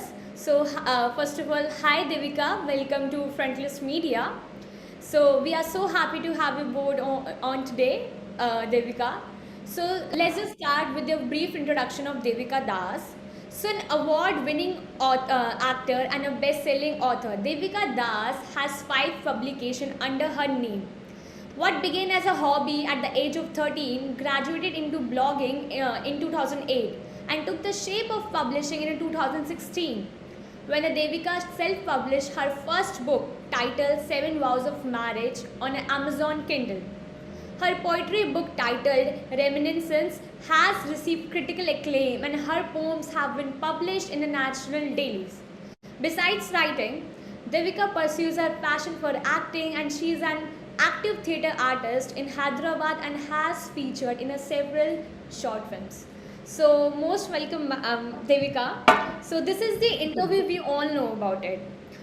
us. So, first of all, hi Devika, welcome to Frontlist Media. So, we are so happy to have you board on today, Devika. So, let's just start with a brief introduction of Devika Das. So, an award winning actor and a best selling author, Devika Das has 5 publications under her name. What began as a hobby at the age of 13 graduated into blogging in 2008 and took the shape of publishing in 2016 when Devika self published her first book titled Seven Vows of Marriage on Amazon Kindle. Her poetry book titled Reminiscence has received critical acclaim and her poems have been published in the national dailies. Besides writing, Devika pursues her passion for acting and she is an active theatre artist in Hyderabad and has featured in several short films. So, most welcome, Devika. So, this is the interview we all know about it.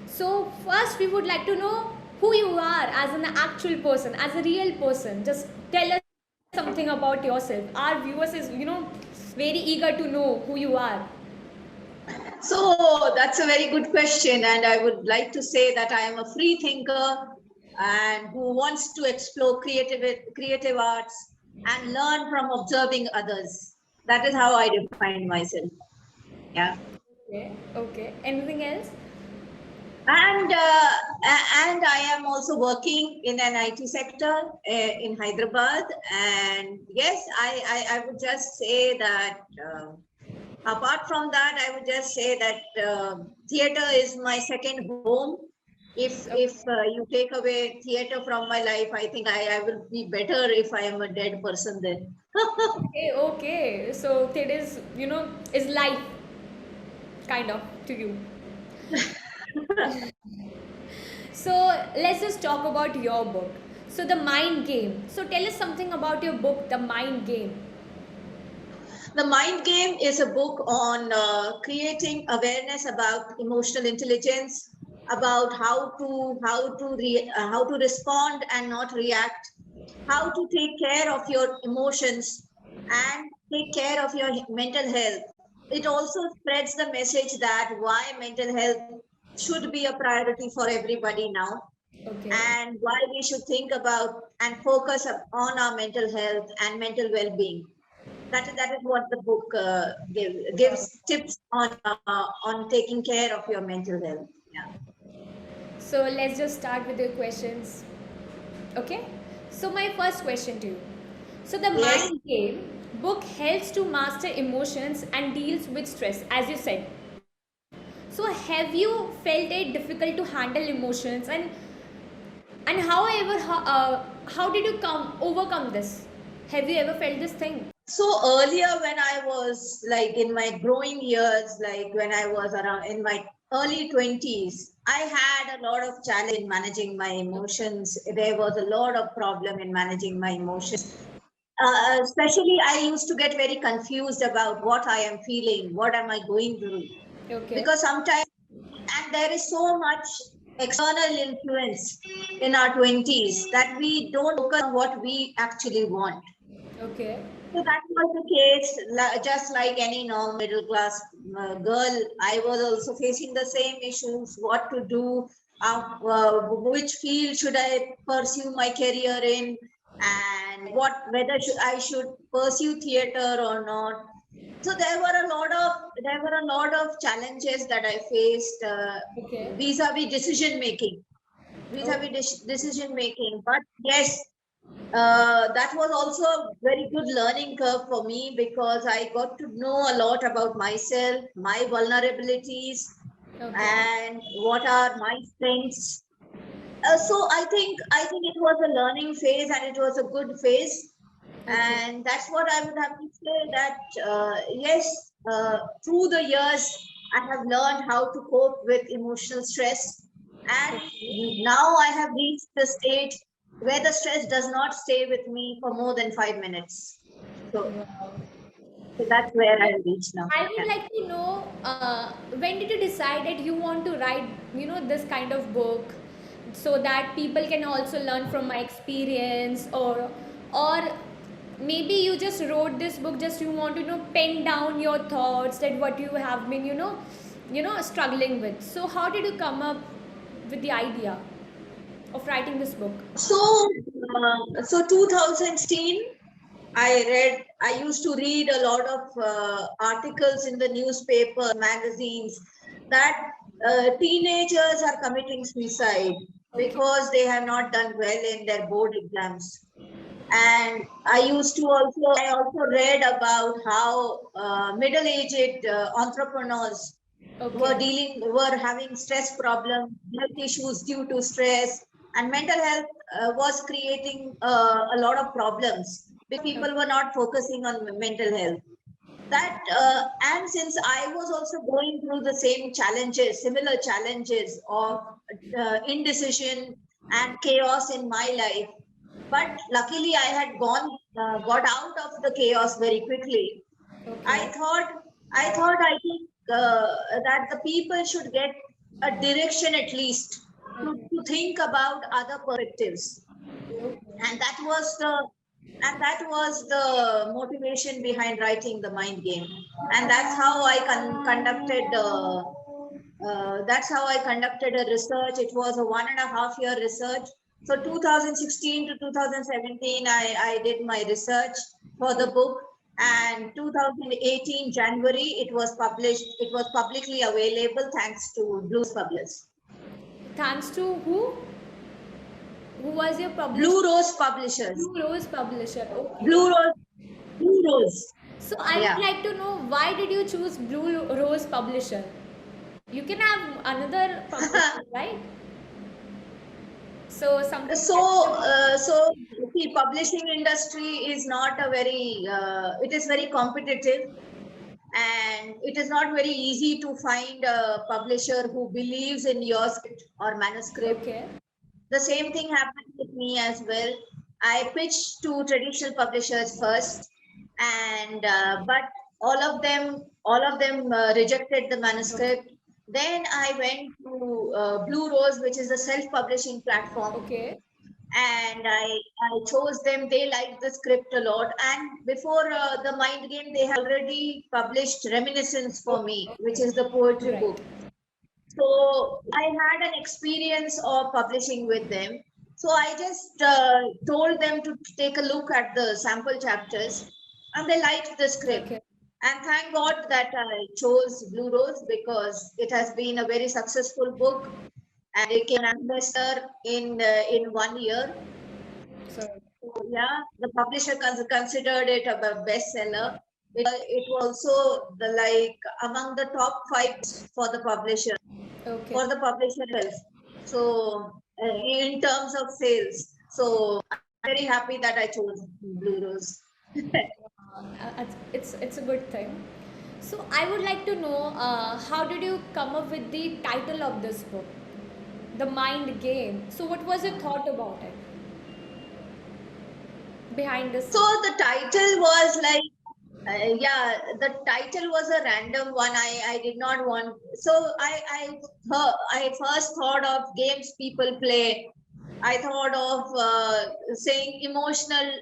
So, first, we would like to know who you are as an actual person, as a real person. Just tell us something about yourself. Our viewers is, very eager to know who you are. So that's a very good question, and I would like to say that I am a free thinker and who wants to explore creative arts and learn from observing others. That is how I define myself. Yeah. Okay. Okay. Anything else? And I am also working in an IT sector in Hyderabad. And yes, I would just say that apart from that, I would just say that theater is my second home. If you take away theater from my life, I think I will be better if I am a dead person then. Okay. Okay. So it is, is life kind of to you. So let's just talk about your book. So the Mind Game. So tell us something about your book, The Mind Game. The Mind Game is a book on creating awareness about emotional intelligence, about how to respond and not react, how to take care of your emotions and take care of your mental health. It also spreads the message that why mental health should be a priority for everybody now, Okay. and why we should think about and focus on our mental health and mental well-being. That is what the book gives tips on taking care of your mental health. Yeah. So let's just start with the questions. Okay. So my first question to you. So the Yes. Mind Game book helps to master emotions and deals with stress, as you said. So have you felt it difficult to handle emotions and how did you overcome this? Have you ever felt this thing? So earlier, when I was like in my growing years, like when I was around in my early 20s, I had a lot of challenge in managing my emotions. There was a lot of problem in managing my emotions. Especially, I used to get very confused about what I am feeling, what am I going through, Okay. because sometimes, and there is so much external influence in our 20s that we don't focus on what we actually want. Okay. So that was the case, just like any normal middle class girl. I was also facing the same issues: what to do, which field should I pursue my career in, and whether I should pursue theater or not. So there were a lot of challenges that I faced Okay. vis-a-vis decision making, Oh, decision making. But yes, that was also a very good learning curve for me because I got to know a lot about myself, my vulnerabilities, okay. and what are my strengths. So I think it was a learning phase and it was a good phase, Okay. and that's what I would have to say. That yes, through the years I have learned how to cope with emotional stress, and now I have reached the stage where the stress does not stay with me for more than 5 minutes. So, Wow. so that's where I reach now. I Yeah. would like to know when did you decide that you want to write, this kind of book, so that people can also learn from my experience, or maybe you just wrote this book just you want to pen down your thoughts that what you have been struggling with. So how did you come up with the idea of writing this book? So 2016, I used to read a lot of articles in the newspaper, magazines, that teenagers are committing suicide because they have not done well in their board exams. And I also read about how middle-aged entrepreneurs were having stress problems, health issues due to stress, and mental health was creating a lot of problems because people were not focusing on mental health. And since I was also going through the similar challenges of indecision and chaos in my life, but luckily I had got out of the chaos very quickly. I think that the people should get a direction at least to think about other perspectives, and that was the motivation behind writing The Mind Game, and that's how I conducted. That's how I conducted a research. It was a 1.5 year research. So 2016 to 2017, I did my research for the book, and 2018 January it was published. It was publicly available thanks to Blue Publishers. Thanks to who? Who was your publisher? Blue Rose Publishers. Blue Rose Publisher. Okay. Blue Rose. So I would like to know, why did you choose Blue Rose Publisher? You can have another publisher, right? So something. So the publishing industry is not a very. It is very competitive, and it is not very easy to find a publisher who believes in your script or manuscript. Okay. The same thing happened with me as well. I pitched to traditional publishers first, and but all of them rejected the manuscript. Then I went to Blue Rose, which is a self-publishing platform. Okay. And I chose them. They liked the script a lot. And before The Mind Game, they had already published Reminiscence for me, which is the poetry book. So I had an experience of publishing with them. So I just told them to take a look at the sample chapters, and they liked the script. Okay. And thank God that I chose Blue Rose, because it has been a very successful book, and it became an investor in 1 year. So yeah, the publisher considered it a bestseller. It was also among the top 5 for the publisher. Okay. For the publisher itself. So in terms of sales, so I'm very happy that I chose Blue Rose. It's a good thing. So I would like to know, how did you come up with the title of this book, The Mind Game? So what was your thought about it, behind this? So the title was the title was a random one. I did not want. So I first thought of games people play. I thought of saying emotional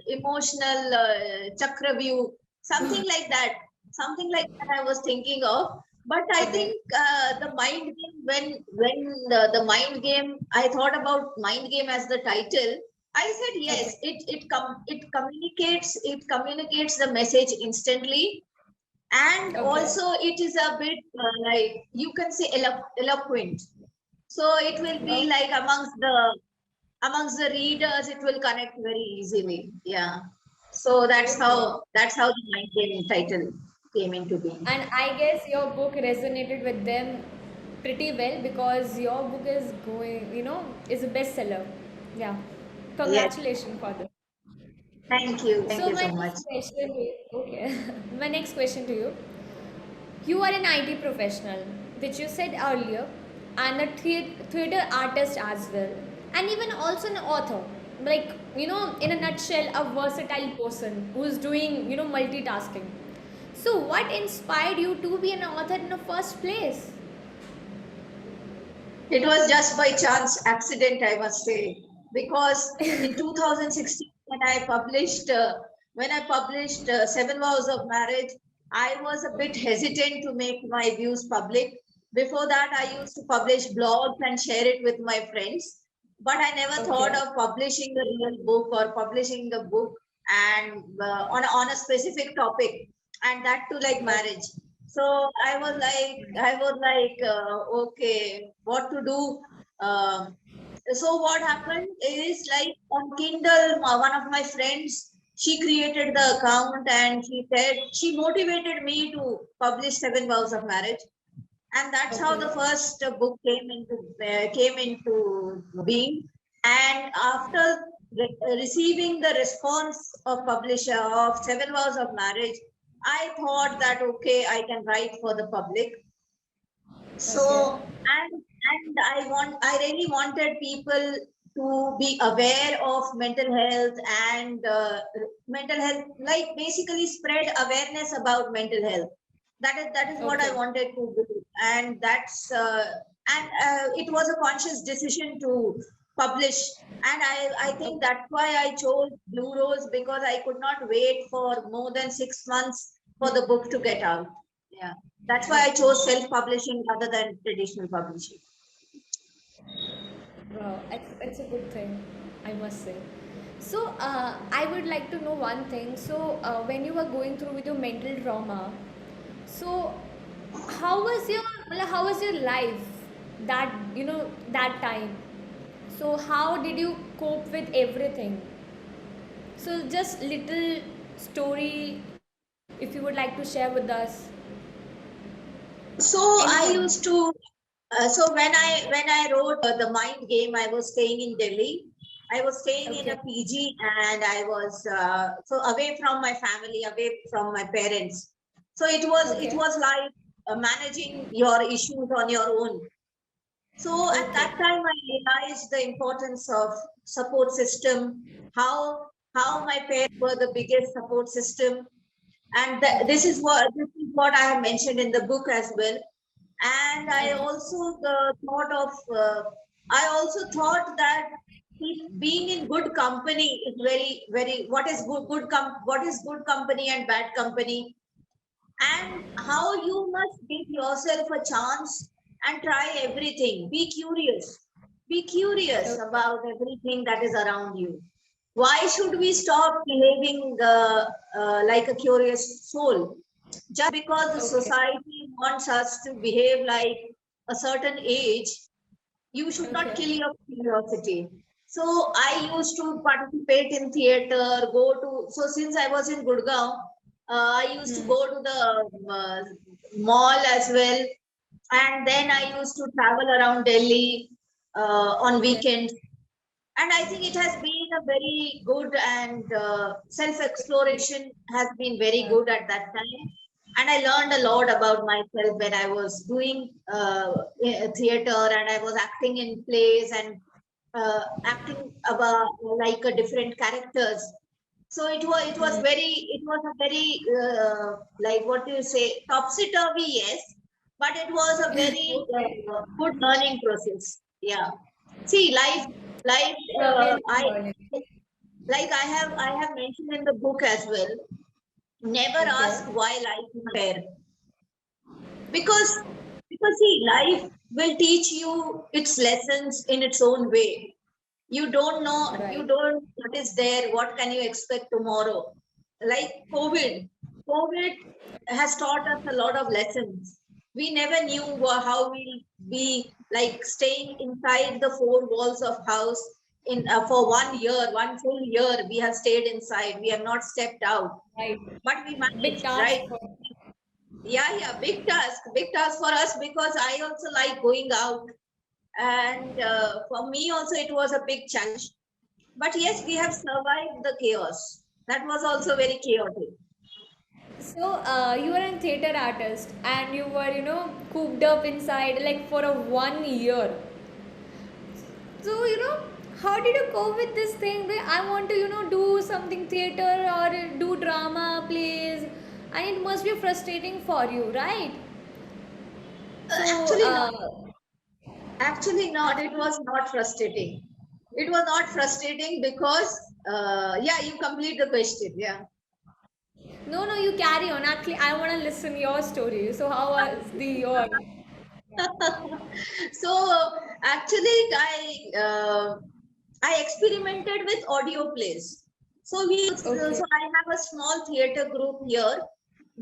Chakravyu, something like that. Something like that I was thinking of. But I think the Mind Game, when the Mind Game, I thought about Mind Game as the title. I said yes. It communicates the message instantly, and also it is a bit like, you can say, eloquent. So it will be like amongst the readers, it will connect very easily. Yeah. So that's how the Mind Game title came into being. And I guess your book resonated with them pretty well, because your book is is a bestseller. Yeah. Congratulations for this. Thank you. Thank you so much. My next question to you. You are an IT professional, which you said earlier, and a theater artist as well, and even also an author. Like, in a nutshell, a versatile person who's doing, multitasking. So what inspired you to be an author in the first place? It was just by chance, accident, I must say, because in 2016, when I published 7 Vows of Marriage, I was a bit hesitant to make my views public, Before that, I used to publish blogs and share it with my friends. But I never thought Okay. of publishing a real book or publishing a book and on a specific topic, and that too like marriage. So I was like, okay, what to do? Um, so what happened is like on Kindle, one of my friends, she created the account and she said she motivated me to publish Seven Vows of Marriage, and that's how the Okay. first book came into being. And after receiving the response of publisher of Seven Vows of Marriage, I thought that okay, I can write for the public. Okay. So and I really wanted people to be aware of mental health and mental health, like basically spread awareness about mental health. That is what I Okay. wanted to do, and it was a conscious decision to publish. And I think Okay. that's why I chose Blue Rose, because I could not wait for more than 6 months for the book to get out. Yeah, that's why I chose self-publishing rather than traditional publishing. Wow, it's a good thing, I must say. So, I would like to know one thing. So, when you were going through with your mental trauma, so how was your life that that time? So, how did you cope with everything? So, just little story, if you would like to share with us, So I anything. used to. So when I wrote the Mind Game, I was staying in Delhi. I was staying in Okay. a PG, and I was so away from my family, away from my parents. So it Okay. was like managing your issues on your own. So at Okay. that time, I realized the importance of support system. How my parents were the biggest support system, and Okay. this is what I have mentioned in the book as well. And Okay. I also thought that being in good company is very what is good company and bad company, and how you must give yourself a chance and try everything. Be curious Okay. about everything that is around you. Why should we stop behaving like a curious soul? Just because the Okay. society wants us to behave like a certain age, you should not Okay. kill your curiosity. So I used to participate in theater, so since I was in Gurgaon, I used to Hmm. go to the mall as well. And then I used to travel around Delhi on Okay. weekends. And I think it has been a very good, and self exploration has been very good at that time. And I learned a lot about myself when I was doing theater, and I was acting in plays and acting about like a different characters. So Hmm. it was a very like what do you say, topsy turvy, yes, but it was a very good learning process. Yeah. See, life. Very I learning. like I have mentioned in the book as well. Never Okay. ask why life is fair, because see, life will teach you its lessons in its own way. You don't know, Right. you don't what is there. What can you expect tomorrow? Like COVID has taught us a lot of lessons. We never knew how we'll be like staying inside the four walls of house in for 1 year, one full year. We have stayed inside. We have not stepped out, Right. but we Big managed, task right? for. Yeah, big task for us, because I also like going out, and for me also it was a big challenge. But yes, we have survived the chaos. That was also very chaotic. So, you were a theater artist and you were, cooped up inside like for a 1 year. So, how did you cope with this thing? Where I want to, do something theater or do drama, plays, and it must be frustrating for you, right? So, Actually not. Actually not. It actually, was not frustrating. It was not frustrating because yeah, you complete the question. Yeah. no, you carry on. Actually, I want to listen your story. So, how was the your? So actually, I experimented with audio plays. So Okay. so I have a small theater group here.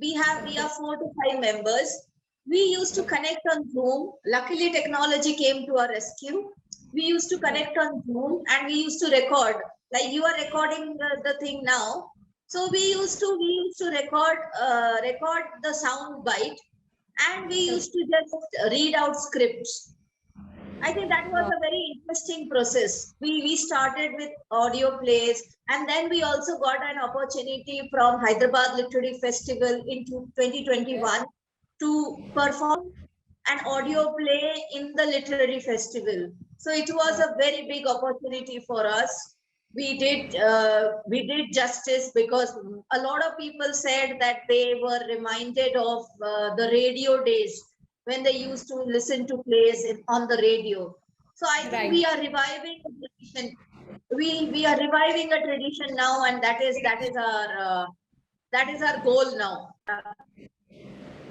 We are 4 to 5 members. We used to connect on Zoom. Luckily, technology came to our rescue. We used to connect on Zoom and we used to record. Like you are recording the thing now. So we used to record the sound bite, and we used to just read out scripts. I think that was Wow. a very interesting process. We started with audio plays, and then we also got an opportunity from Hyderabad Literary Festival in 2021 to perform an audio play in the literary festival. So it was a very big opportunity for us. We did justice, because a lot of people said that they were reminded of the radio days when they used to listen to plays on the radio. So I think Right. we are reviving a tradition. We are reviving a tradition now, and that is our goal now.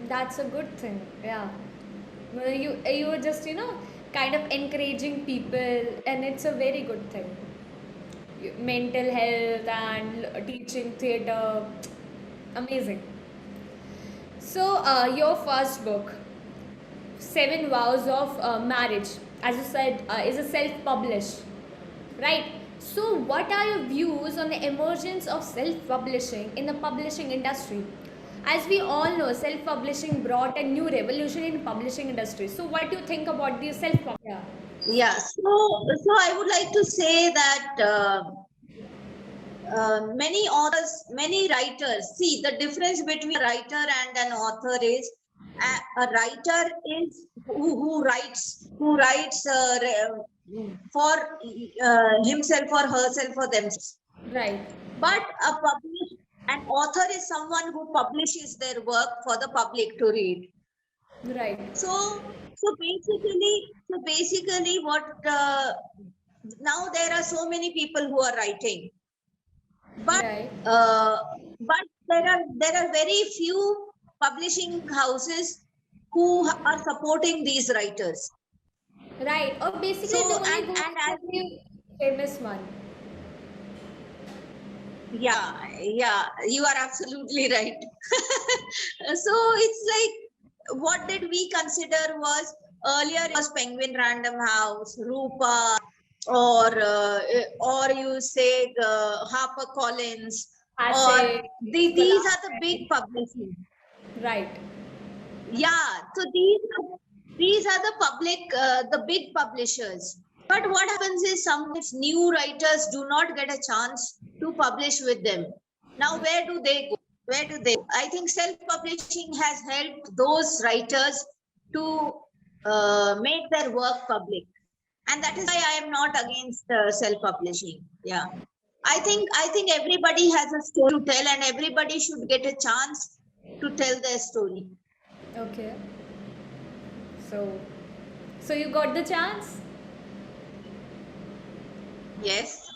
That's a good thing. Yeah. Well, you were just kind of encouraging people, and it's a very good thing. Mental health and teaching theater, amazing. So your first book, Seven Vows of Marriage, as you said, is a self-published, right? So what are your views on the emergence of self-publishing in the publishing industry? As we all know, self-publishing brought a new revolution in publishing industry. So what do you think about the self-publishing? Yeah. Yeah. So I would like to say that many authors, many writers, see the difference between a writer and an author is a writer is who writes for himself or herself or themselves. Right. But an author is someone who publishes their work for the public to read. Right. So basically, what now there are so many people who are writing, but Right. uh, but there are very few publishing houses who are supporting these writers. Right. Or So basically they only go and for as the famous one. yeah, you are absolutely right. So it's like, what did we consider was earlier it was Penguin Random House, Rupa, or you say Harper Collins, or Hachette, these are the big Scholastic. publishing. Right. Yeah, so these are the big publishers. But what happens is sometimes new writers do not get a chance to publish with them. Now, where do they go? Where do they go? I think self-publishing has helped those writers to make their work public, and that is why I am not against self-publishing. Yeah, I think everybody has a story to tell, and everybody should get a chance to tell their story. Okay. So so you got the chance? Yes.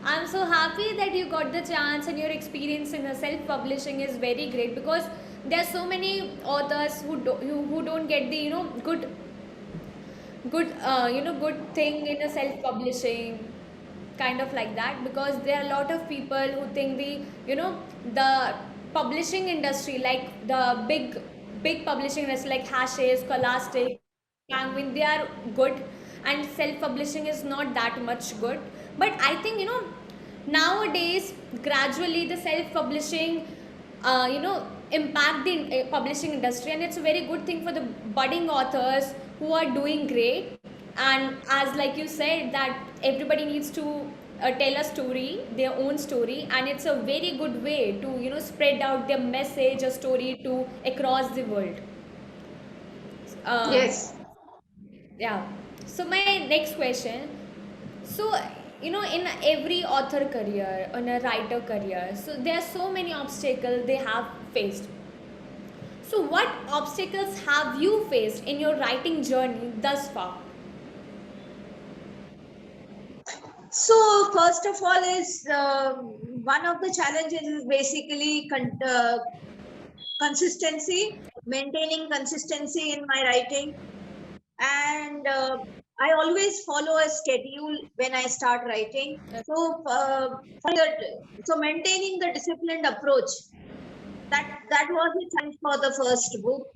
I'm so happy that you got the chance and your experience in the self-publishing is very great because there are so many authors who don't get the good thing in a self-publishing kind of like that because there are a lot of people who think the publishing industry like the big publishing industry like Hachette, Scholastic, Penguin, they are good and self-publishing is not that much good. But I think nowadays gradually the self-publishing impact the publishing industry and it's a very good thing for the budding authors who are doing great and as like you said that everybody needs to tell a story their own story and it's a very good way to spread out their message a story to across the world. um, Yes. yeah. So my next question. So in every author career, in a writer career, so there are so many obstacles they have faced. So what obstacles have you faced in your writing journey thus far? So first of all is one of the challenges is basically consistency. maintaining consistency in my writing, and I always follow a schedule when I start writing. So maintaining the disciplined approach, that was a challenge for the first book.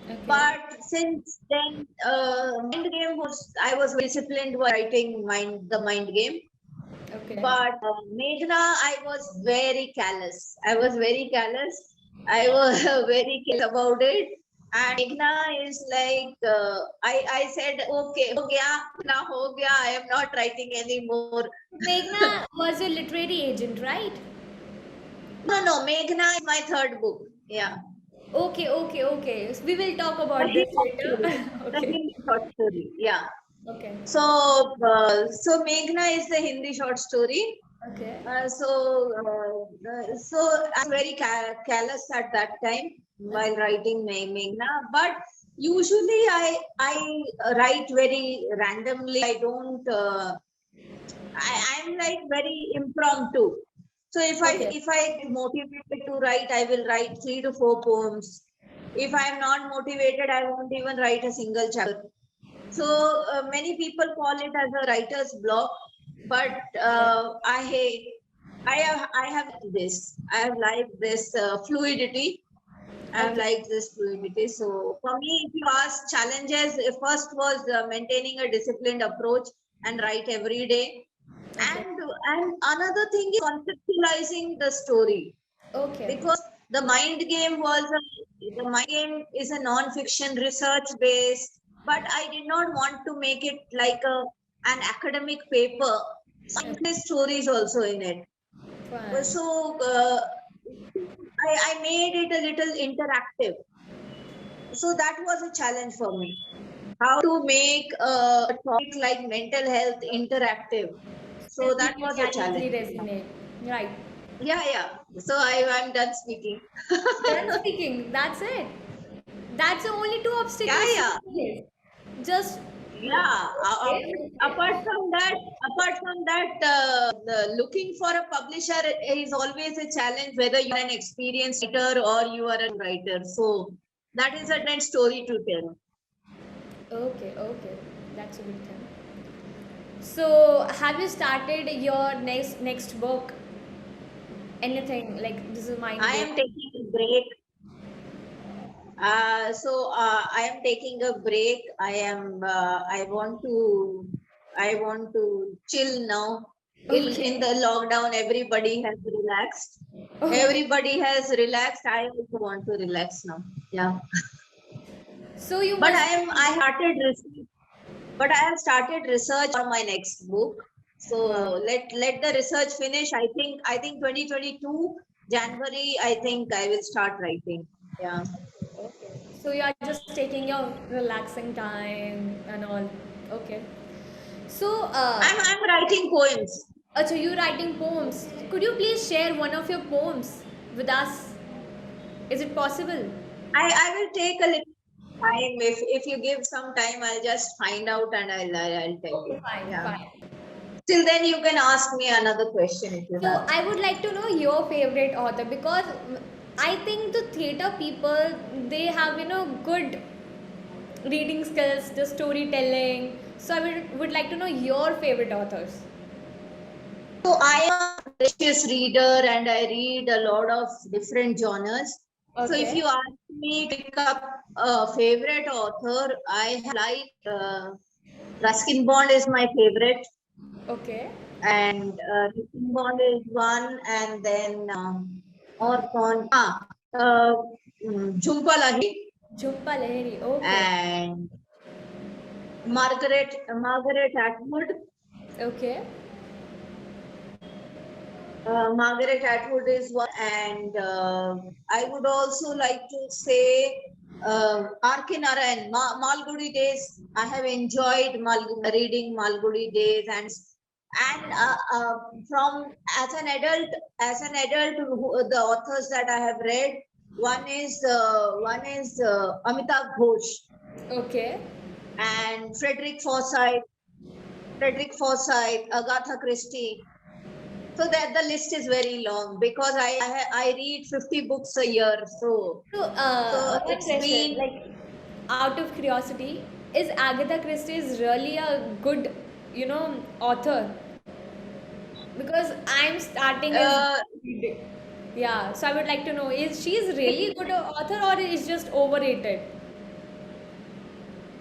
Okay. But since then, mind game I was disciplined while writing the mind game. Okay. But Meghna, I was very callous. I was very very careless about it. And Meghna is like, I said, okay, ho gaya, I am not writing anymore. Meghna was a literary agent, right? No, Meghna is my third book. Yeah. Okay. So we will talk about The this Hindi later. story. The Okay. Hindi short story. Yeah. Okay. So Meghna is the Hindi short story. Okay. So I was very callous at that time while writing Meghna. But usually I write very randomly. I don't. I'm like very impromptu. So if I motivated to write, I will write 3 to 4 poems. If I'm not motivated, I won't even write a single chapter. So many people call it as a writer's block, but I have this. I have liked this fluidity. I have liked this fluidity. So for me, if you ask challenges, first was maintaining a disciplined approach and write every day. And another thing is conceptualizing the story. Okay. Because the mind game is a non-fiction research based, but I did not want to make it like an academic paper. Some stories also in it. Fine. So I made it a little interactive. So that was a challenge for me. How to make a topic like mental health interactive. So that People was a can easily challenge. resonate. Right. Yeah. So I'm done speaking. Done speaking. That's it. That's the only two obstacles. Yeah. Just Yeah. Apart from that, looking for a publisher is always a challenge, whether you are an experienced writer or you are a writer. So that is a different story to tell. Okay. That's a good thing. So, have you started your next book? Anything like this is my I am taking a break. I am taking a break. I want to chill now. In the lockdown, everybody has relaxed. Everybody has relaxed. I also want to relax now. Yeah. So you But must. I have started research for my next book. So let the research finish. I think 2022 January. I think I will start writing. Yeah. So you are just taking your relaxing time and all. Okay. So I'm writing poems. so you writing poems. Could you please share one of your poems with us? Is it possible? I will take a little time. If you give some time, I'll just find out and I'll tell you. Fine. Till then, you can ask me another question if you So have. I would like to know your favorite author because I think the theater people they have good reading skills, the storytelling. So I would like to know your favorite authors. So I am a voracious reader and I read a lot of different genres. So if you ask me to pick up a favorite author, I like Ruskin Bond is my favorite. Okay. And Ruskin Bond is one, and then Jhumpa Lahiri. Jhumpa Lahiri. Okay. And Margaret Atwood. Okay. Margaret Atwood is one, and I would also like to say R.K. Narayan, Malgudi Days. I have enjoyed reading Malgudi Days, and from as an adult, the authors that I have read, one is Amitabh Ghosh. Okay. And Frederick Forsyth, Agatha Christie. So that the list is very long because I read 50 books a year. So One it's question, been like, out of curiosity, is Agatha Christie is really a good, author? Because I'm starting as uh, reading. Yeah, so I would like to know, is she's really good author or is just overrated?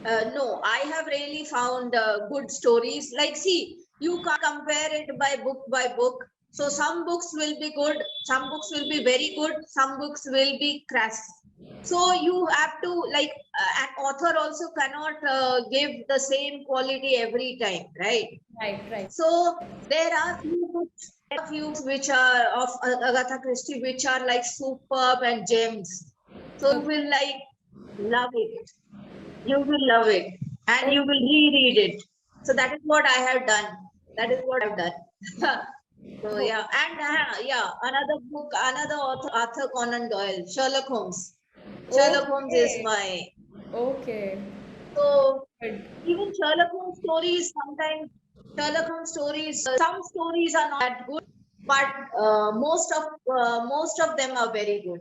no, I have really found good stories. Like, see, you can't compare it by book. So some books will be good, some books will be very good, some books will be crass. So you have to like an author also cannot give the same quality every time, right? Right, right. So there are few which are of Agatha Christie which are like superb and gems. So you Okay. will like love it. You will love it and you Oh, will reread it. So that is what I have done. That is what I've done. So oh, yeah, and yeah, another book, another author, Arthur Conan Doyle, Sherlock Holmes. Sherlock Holmes is okay. my Okay. so Good. even Sherlock Holmes stories sometimes Sherlock Holmes stories some stories are not that good, but most of them are very good.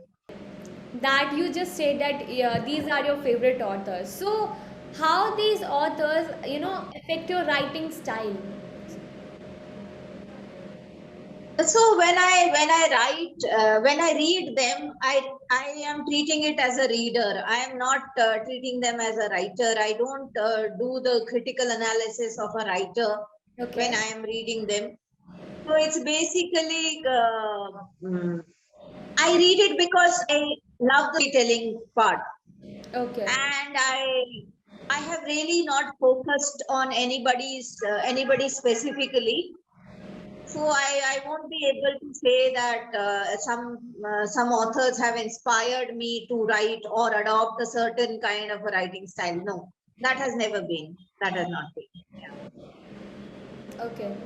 That you just said that these are your favorite authors. So, how these authors, affect your writing style? So when I write when I read them, I am treating it as a reader. I am not treating them as a writer. I don't do the critical analysis of a writer when Okay. I am reading them. So it's basically I read it because I love the retelling part, Okay. and I have really not focused on anybody specifically. So I won't be able to say that some authors have inspired me to write or adopt a certain kind of a writing style. No, that has never been. That has not been. Okay.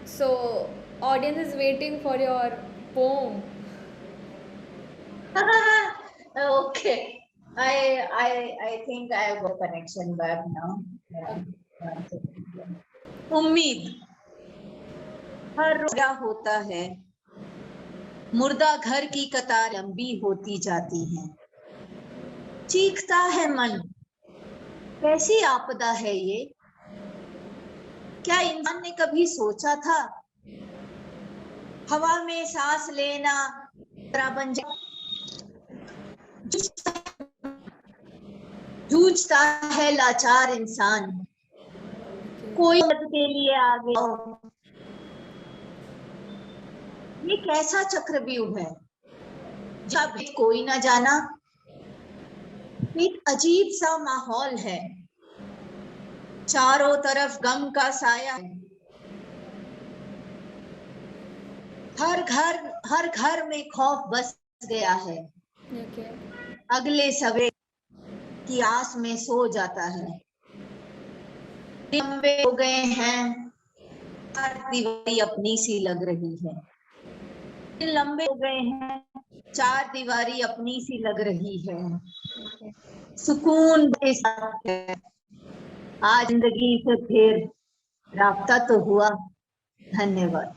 So, audience is waiting for your poem. Yeah. Okay. I think I have a connection back now. Yeah. One second. उम्मीद हर रोज क्या होता है, मुर्दा घर की कतार लंबी होती जाती है, चीखता है मन कैसी आपदा है ये, क्या इंसान ने कभी सोचा था हवा में सांस लेना खतरा बन जाए, जूझता है लाचार इंसान, कोई मदद के लिए आगे आओ, ये कैसा चक्रव्यूह है जब कोई ना जाना, एक अजीब सा माहौल है, चारों तरफ गम का साया है, हर घर में खौफ बस गया है, Okay. अगले सवेरे की आस में सो जाता है, लंबे हो गए हैं, हर दीवारी अपनी सी लग रही है, लंबे हो गए हैं, चार दीवारी अपनी सी लग रही है, सुकून के साथ है, आज जिंदगी से फिर राब्ता तो हुआ, धन्यवाद.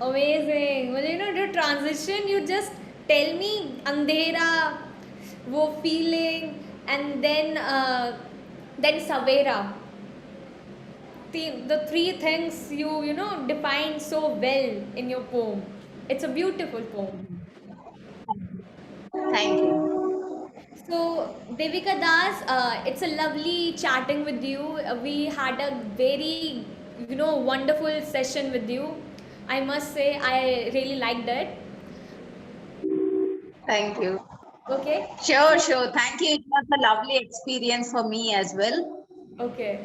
Amazing. Well, the transition, you just tell me Andhera, wo feeling, and then Savera. The three things you define so well in your poem. It's a beautiful poem. Thank you. So, Devika Das, it's a lovely chatting with you. We had a very, wonderful session with you. I must say, I really liked it. Thank you. Okay. Sure, So, sure. Thank you. It was a lovely experience for me as well. okay.